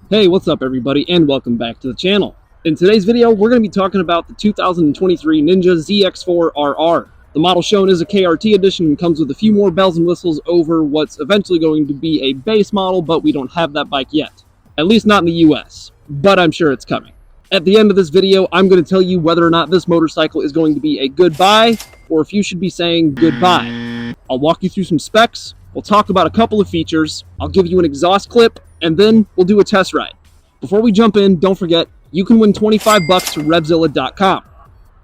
Hey, what's up everybody, and welcome back to the channel. In today's video, we're going to be talking about the 2023 Ninja ZX-4RR. The model shown is a KRT edition and comes with a few more bells and whistles over what's eventually going to be a base model, but we don't have that bike yet. At least not in the US, but I'm sure it's coming. At the end of this video, I'm going to tell you whether or not this motorcycle is going to be a good buy, or if you should be saying goodbye. I'll walk you through some specs, we'll talk about a couple of features, I'll give you an exhaust clip, and then we'll do a test ride. Before we jump in, don't forget, you can win 25 bucks to Revzilla.com.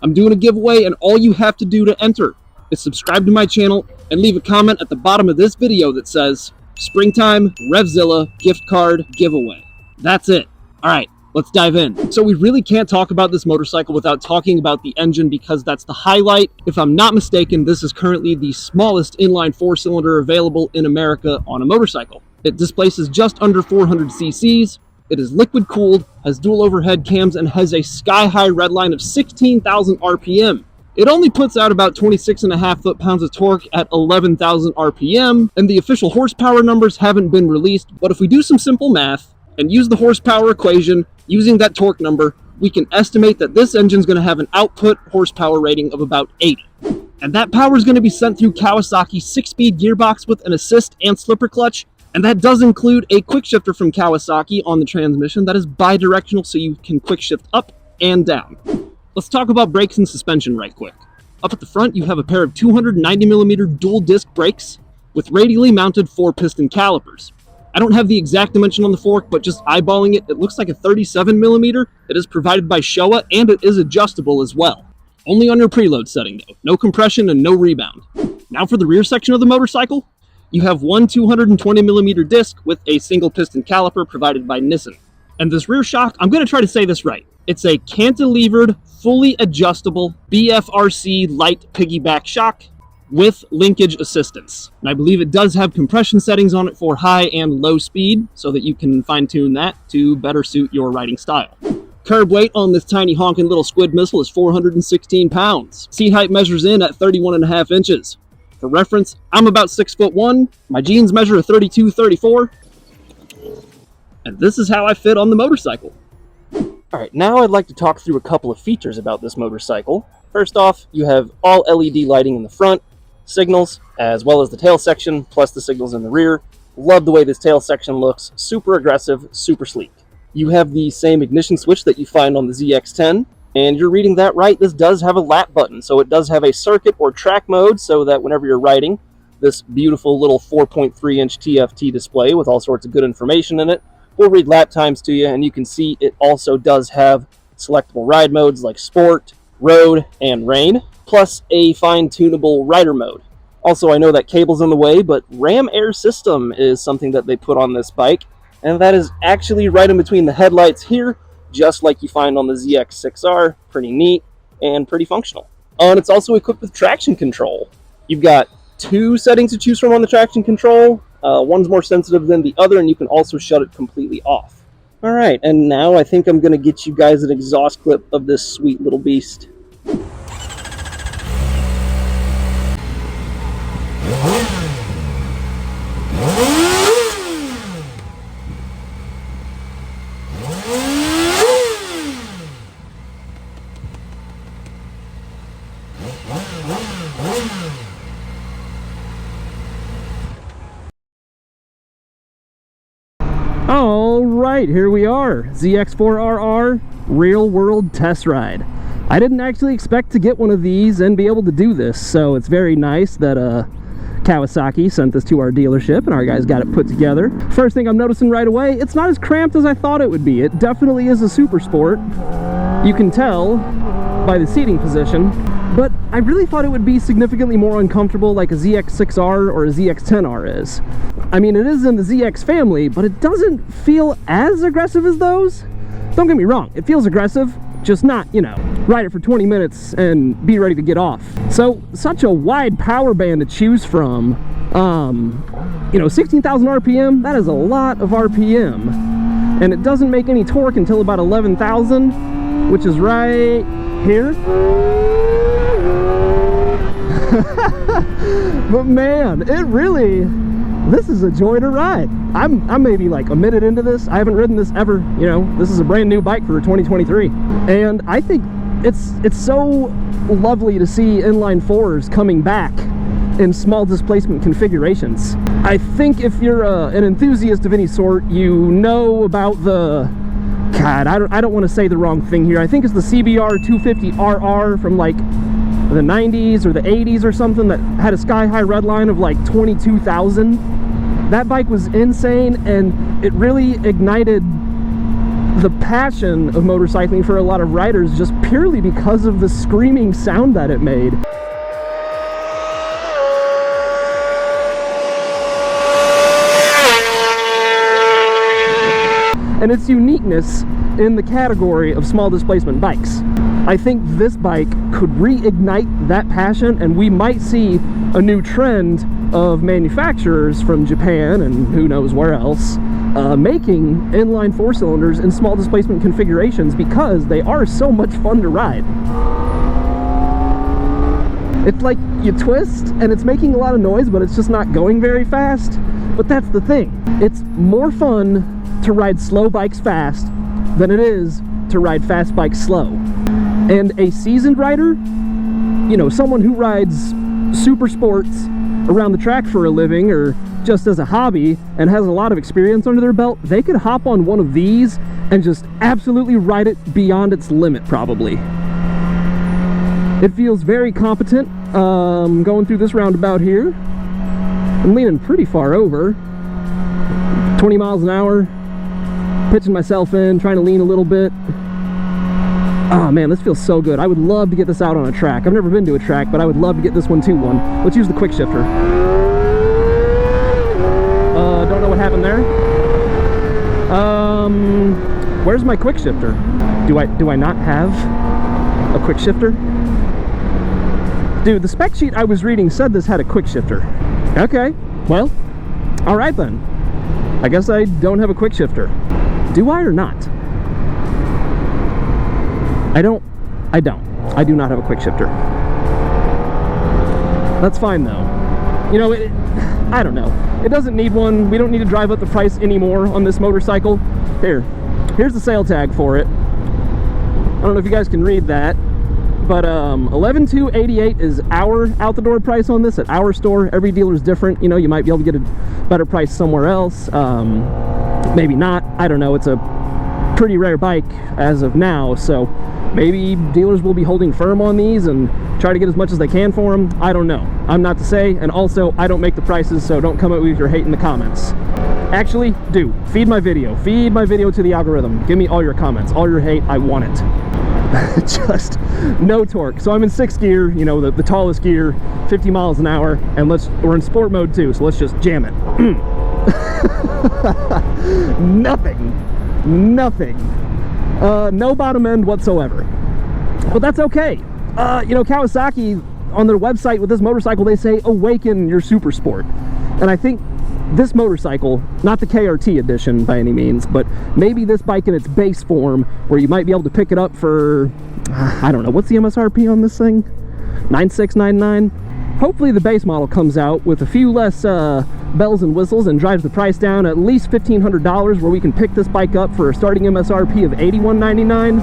I'm doing a giveaway, and all you have to do to enter is subscribe to my channel and leave a comment at the bottom of this video that says, Springtime Revzilla gift card giveaway. That's it. All right, let's dive in. So we really can't talk about this motorcycle without talking about the engine because that's the highlight. If I'm not mistaken, this is currently the smallest inline four-cylinder available in America on a motorcycle. It displaces just under 400 cc's, it is liquid cooled, has dual overhead cams, and has a sky-high redline of 16,000 RPM. It only puts out about 26.5 foot-pounds of torque at 11,000 RPM, and the official horsepower numbers haven't been released, but if we do some simple math and use the horsepower equation using that torque number, we can estimate that this engine's going to have an output horsepower rating of about 80. And that power is going to be sent through Kawasaki's 6-speed gearbox with an assist and slipper clutch. And that does include a quick shifter from Kawasaki on the transmission that is bi-directional, so you can quick shift up and down. Let's talk about brakes and suspension right quick. Up at the front, you have a pair of 290mm dual disc brakes with radially mounted 4-piston calipers. I don't have the exact dimension on the fork, but just eyeballing it, it looks like a 37mm. It is provided by Showa, and it is adjustable as well. Only on your preload setting though, no compression and no rebound. Now for the rear section of the motorcycle. You have one 220mm disc with a single piston caliper provided by Nissan. And this rear shock, I'm going to try to say this right. It's a cantilevered, fully adjustable BFRC light piggyback shock with linkage assistance. And I believe it does have compression settings on it for high and low speed, so that you can fine-tune that to better suit your riding style. Curb weight on this tiny honking little squid missile is 416 pounds. Seat height measures in at 31.5 inches. For reference, I'm about 6'1", my jeans measure a 32-34, and this is how I fit on the motorcycle. Alright, now I'd like to talk through a couple of features about this motorcycle. First off, you have all LED lighting in the front, signals, as well as the tail section, plus the signals in the rear. Love the way this tail section looks, super aggressive, super sleek. You have the same ignition switch that you find on the ZX-10. And you're reading that right, this does have a lap button, so it does have a circuit or track mode, so that whenever you're riding, this beautiful little 4.3-inch TFT display with all sorts of good information in it will read lap times to you, and you can see it also does have selectable ride modes like Sport, Road, and Rain, plus a fine-tunable rider mode. Also, I know that cable's in the way, but Ram Air System is something that they put on this bike, and that is actually right in between the headlights here, just like you find on the ZX-6R, pretty neat and pretty functional. And it's also equipped with traction control. You've got 2 settings to choose from on the traction control. One's more sensitive than the other, and you can also shut it completely off. Alright, and now I think I'm going to get you guys an exhaust clip of this sweet little beast. Alright, here we are, ZX-4RR real world test ride. I didn't actually expect to get one of these and be able to do this, so it's very nice that Kawasaki sent this to our dealership and our guys got it put together. First thing I'm noticing right away, it's not as cramped as I thought it would be. It definitely is a super sport. You can tell by the seating position, but I really thought it would be significantly more uncomfortable like a ZX-6R or a ZX-10R is. I mean, it is in the ZX family, but it doesn't feel as aggressive as those. Don't get me wrong, it feels aggressive, just not, you know, ride it for 20 minutes and be ready to get off. So, such a wide power band to choose from. You know, 16,000 RPM, that is a lot of RPM. And it doesn't make any torque until about 11,000, which is right here. But man, it really, this is a joy to ride. I'm maybe like a minute into this. I haven't ridden this ever, you know. This is a brand new bike for 2023. And I think it's so lovely to see inline 4s coming back in small displacement configurations. I think if you're an enthusiast of any sort, you know about the, God, I don't want to say the wrong thing here. I think it's the CBR 250RR from like the 90s or the 80s or something that had a sky-high redline of like 22,000. That bike was insane, and it really ignited the passion of motorcycling for a lot of riders just purely because of the screaming sound that it made. And its uniqueness in the category of small displacement bikes. I think this bike could reignite that passion, and we might see a new trend of manufacturers from Japan and who knows where else making inline 4-cylinders in small displacement configurations because they are so much fun to ride. It's like you twist and it's making a lot of noise, but it's just not going very fast. But that's the thing. It's more fun to ride slow bikes fast than it is to ride fast bikes slow. And a seasoned rider, you know, someone who rides super sports around the track for a living or just as a hobby and has a lot of experience under their belt, they could hop on one of these and just absolutely ride it beyond its limit, probably. It feels very competent. Going through this roundabout here, I'm leaning pretty far over, 20 miles an hour, pitching myself in, trying to lean a little bit. Oh man, this feels so good. I would love to get this out on a track. I've never been to a track, but I would love to get this one to one. Let's use the quick shifter. Don't know what happened there. Where's my quick shifter? Do I not have a quick shifter? Dude, the spec sheet I was reading said this had a quick shifter. Okay, well, all right then. I guess I don't have a quick shifter. Do I or not? I don't. I do not have a quick shifter. That's fine though. You know, I don't know. It doesn't need one. We don't need to drive up the price anymore on this motorcycle. Here's the sale tag for it. I don't know if you guys can read that, but $11,288 is our out-the-door price on this at our store. Every dealer is different. You know, you might be able to get a better price somewhere else. Maybe not. I don't know. It's a pretty rare bike as of now, so maybe dealers will be holding firm on these and try to get as much as they can for them. I don't know. I'm not to say, and also I don't make the prices, so don't come at me with your hate in the comments. Actually, do. Feed my video. Feed my video to the algorithm. Give me all your comments, all your hate. I want it. Just no torque. So I'm in 6th gear, you know, the tallest gear, 50 miles an hour, and we're in sport mode too, so let's just jam it. Nothing. No bottom end whatsoever. But that's okay. You know, Kawasaki, on their website with this motorcycle, they say awaken your super sport. And I think this motorcycle, not the KRT edition by any means, but maybe this bike in its base form, where you might be able to pick it up for, I don't know, what's the MSRP on this thing? $9,699. Hopefully the base model comes out with a few less bells and whistles and drives the price down at least $1,500, where we can pick this bike up for a starting MSRP of $81.99.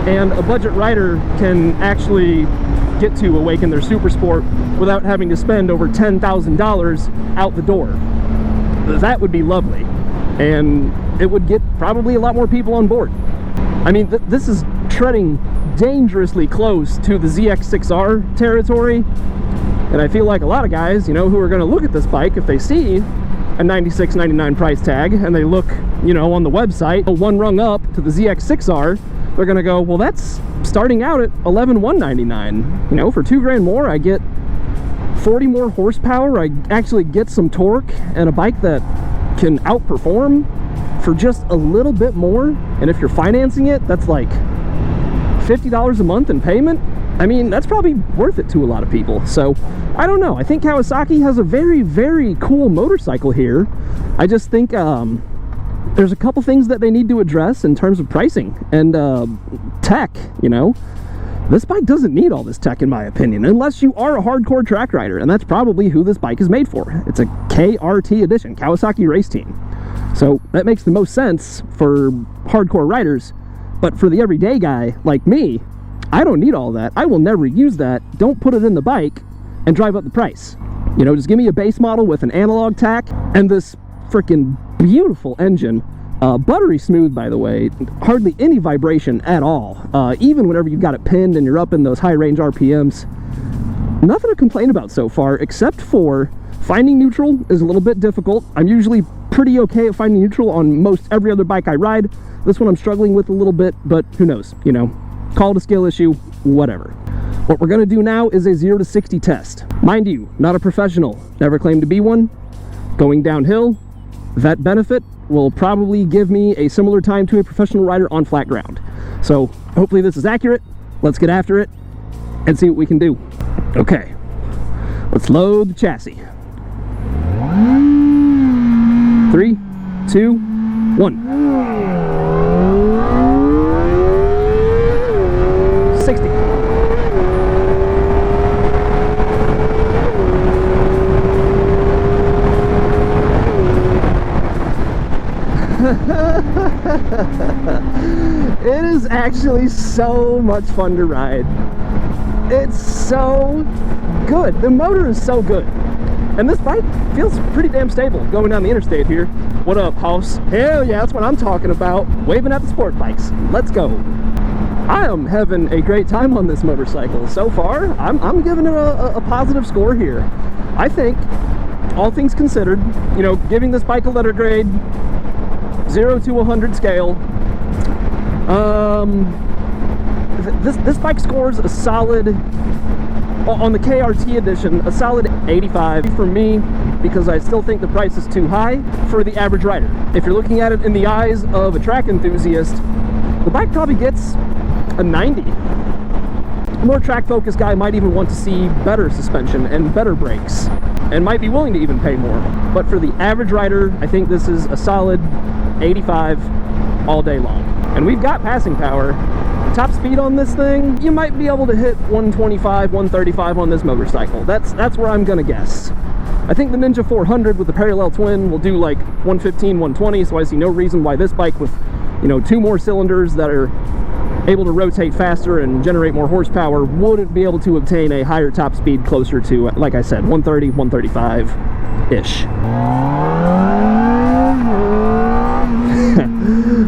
And a budget rider can actually get to awaken their super sport without having to spend over $10,000 out the door. That would be lovely. And it would get probably a lot more people on board. I mean, this is treading dangerously close to the ZX-4R territory. And I feel like a lot of guys, you know, who are going to look at this bike, if they see a $96.99 price tag and they look, you know, on the website, one rung up to the ZX-6R, they're gonna go, well, that's starting out at $11,199. You know, for $2 more, I get 40 more horsepower. I actually get some torque and a bike that can outperform for just a little bit more. And if you're financing it, that's like $50 a month in payment. I mean, that's probably worth it to a lot of people. So I don't know. I think Kawasaki has a very, very cool motorcycle here I just think there's a couple things that they need to address in terms of pricing and tech, you know. This bike doesn't need all this tech, in my opinion, unless you are a hardcore track rider, and that's probably who this bike is made for. It's a KRT edition, Kawasaki Race Team. So that makes the most sense for hardcore riders, but for the everyday guy like me, I don't need all that. I will never use that. Don't put it in the bike and drive up the price. You know, just give me a base model with an analog tack and this freaking beautiful engine. Buttery smooth, by the way, hardly any vibration at all. Even whenever you've got it pinned and you're up in those high range RPMs, nothing to complain about so far, except for finding neutral is a little bit difficult. I'm usually pretty okay at finding neutral on most every other bike I ride. This one I'm struggling with a little bit, but who knows, you know, call it a skill issue, whatever. What we're gonna do now is a 0 to 60 test. Mind you, not a professional, never claimed to be one. Going downhill, that benefit will probably give me a similar time to a professional rider on flat ground. So hopefully this is accurate. Let's get after it and see what we can do. Okay, let's load the chassis. 3, 2, 1. 60. It is actually so much fun to ride. It's so good. The motor is so good. And this bike feels pretty damn stable going down the interstate here. What up, house? Hell yeah, that's what I'm talking about. Waving at the sport bikes. Let's go. I am having a great time on this motorcycle. So far, I'm giving it a positive score here. I think, all things considered, you know, giving this bike a letter grade, 0 to 100 scale, this bike scores a solid, on the KRT edition, a solid 85 for me, because I still think the price is too high for the average rider. If you're looking at it in the eyes of a track enthusiast, the bike probably gets a 90. A more track focused guy might even want to see better suspension and better brakes, and might be willing to even pay more. But for the average rider, I think this is a solid 85 all day long. And we've got passing power. Top speed on this thing, you might be able to hit 125, 135 on this motorcycle. That's where I'm gonna guess. I think the Ninja 400 with the parallel twin will do like 115, 120, so I see no reason why this bike with, you know, 2 more cylinders that are able to rotate faster and generate more horsepower wouldn't be able to obtain a higher top speed closer to, like I said, 130, 135-ish.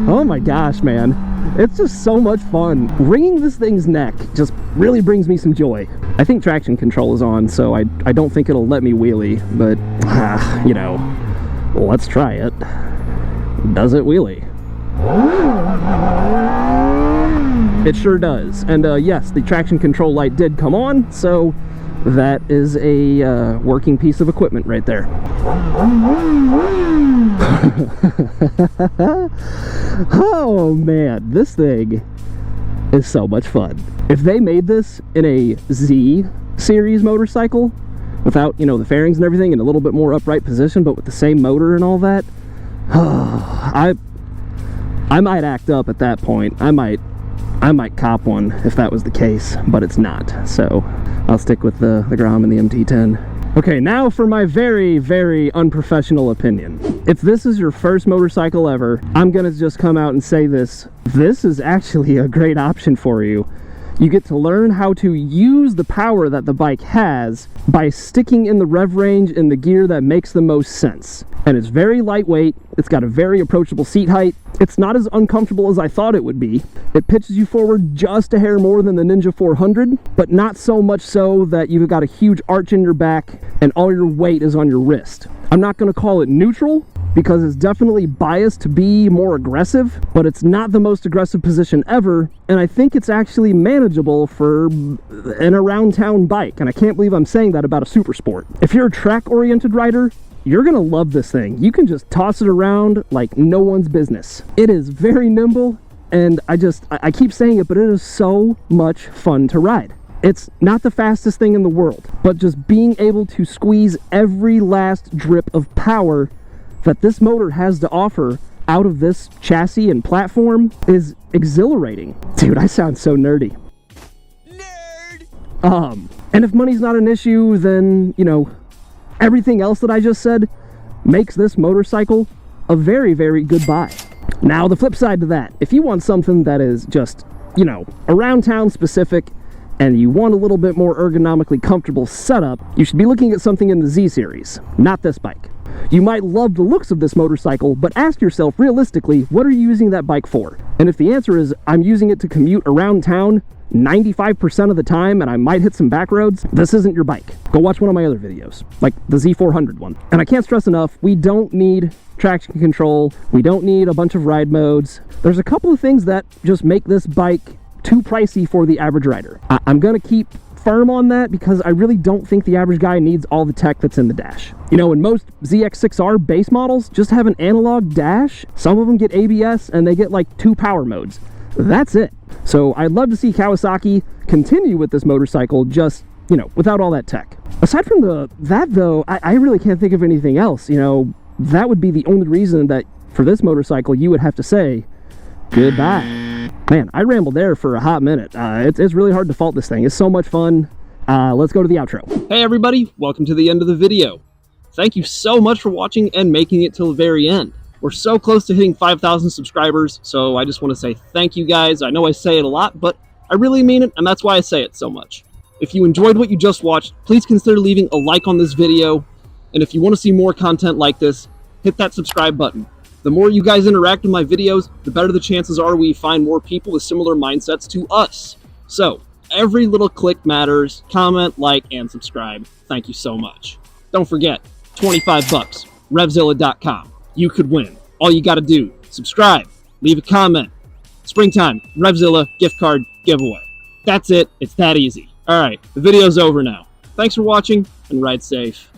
Oh my gosh, man. It's just so much fun. Wringing this thing's neck just really brings me some joy. I think traction control is on, so I don't think it'll let me wheelie, but, you know, let's try it. Does it wheelie? It sure does. And yes, the traction control light did come on, so that is a working piece of equipment right there. Oh man, this thing is so much fun. If they made this in a Z series motorcycle without, you know, the fairings and everything, in a little bit more upright position, but with the same motor and all that, I might act up at that point. I might cop one if that was the case, but it's not. So I'll stick with the Grom and the MT-10. Okay, now for my very, very unprofessional opinion. If this is your first motorcycle ever, I'm gonna just come out and say this. This is actually a great option for you. You get to learn how to use the power that the bike has by sticking in the rev range in the gear that makes the most sense. And it's very lightweight, it's got a very approachable seat height, it's not as uncomfortable as I thought it would be. It pitches you forward just a hair more than the Ninja 400, but not so much so that you've got a huge arch in your back and all your weight is on your wrist. I'm not going to call it neutral, because it's definitely biased to be more aggressive, but it's not the most aggressive position ever, and I think it's actually manageable for an around town bike, and I can't believe I'm saying that about a super sport. If you're a track oriented rider, you're gonna love this thing. You can just toss it around like no one's business. It is very nimble, and I keep saying it, but it is so much fun to ride. It's not the fastest thing in the world, but just being able to squeeze every last drip of power that this motor has to offer out of this chassis and platform is exhilarating. Dude, I sound so nerdy. Nerd! And if money's not an issue, then, you know, everything else that I just said makes this motorcycle a very, very good buy. Now, the flip side to that, if you want something that is just, you know, around town specific, and you want a little bit more ergonomically comfortable setup, you should be looking at something in the Z series, not this bike. You might love the looks of this motorcycle, but ask yourself realistically, what are you using that bike for? And if the answer is, I'm using it to commute around town 95% of the time and I might hit some back roads, this isn't your bike. Go watch one of my other videos, like the Z400 one. And I can't stress enough, we don't need traction control, we don't need a bunch of ride modes. There's a couple of things that just make this bike too pricey for the average rider. I'm gonna keep firm on that because I really don't think the average guy needs all the tech that's in the dash. You know, in most ZX-6R base models just have an analog dash. Some of them get ABS and they get like 2 power modes. That's it. So I'd love to see Kawasaki continue with this motorcycle just, you know, without all that tech. Aside from that though, I really can't think of anything else. You know, that would be the only reason that for this motorcycle you would have to say goodbye. Man, I rambled there for a hot minute. It's really hard to fault this thing. It's so much fun. Let's go to the outro. Hey everybody, welcome to the end of the video. Thank you so much for watching and making it till the very end. We're so close to hitting 5,000 subscribers, so I just want to say thank you guys. I know I say it a lot, but I really mean it, and that's why I say it so much. If you enjoyed what you just watched, please consider leaving a like on this video, and if you want to see more content like this, hit that subscribe button. The more you guys interact with my videos, the better the chances are we find more people with similar mindsets to us. So, every little click matters. Comment, like, and subscribe. Thank you so much. Don't forget, 25 bucks, Revzilla.com. You could win. All you gotta do, subscribe, leave a comment. Springtime, Revzilla gift card giveaway. That's it. It's that easy. Alright, the video's over now. Thanks for watching, and ride safe.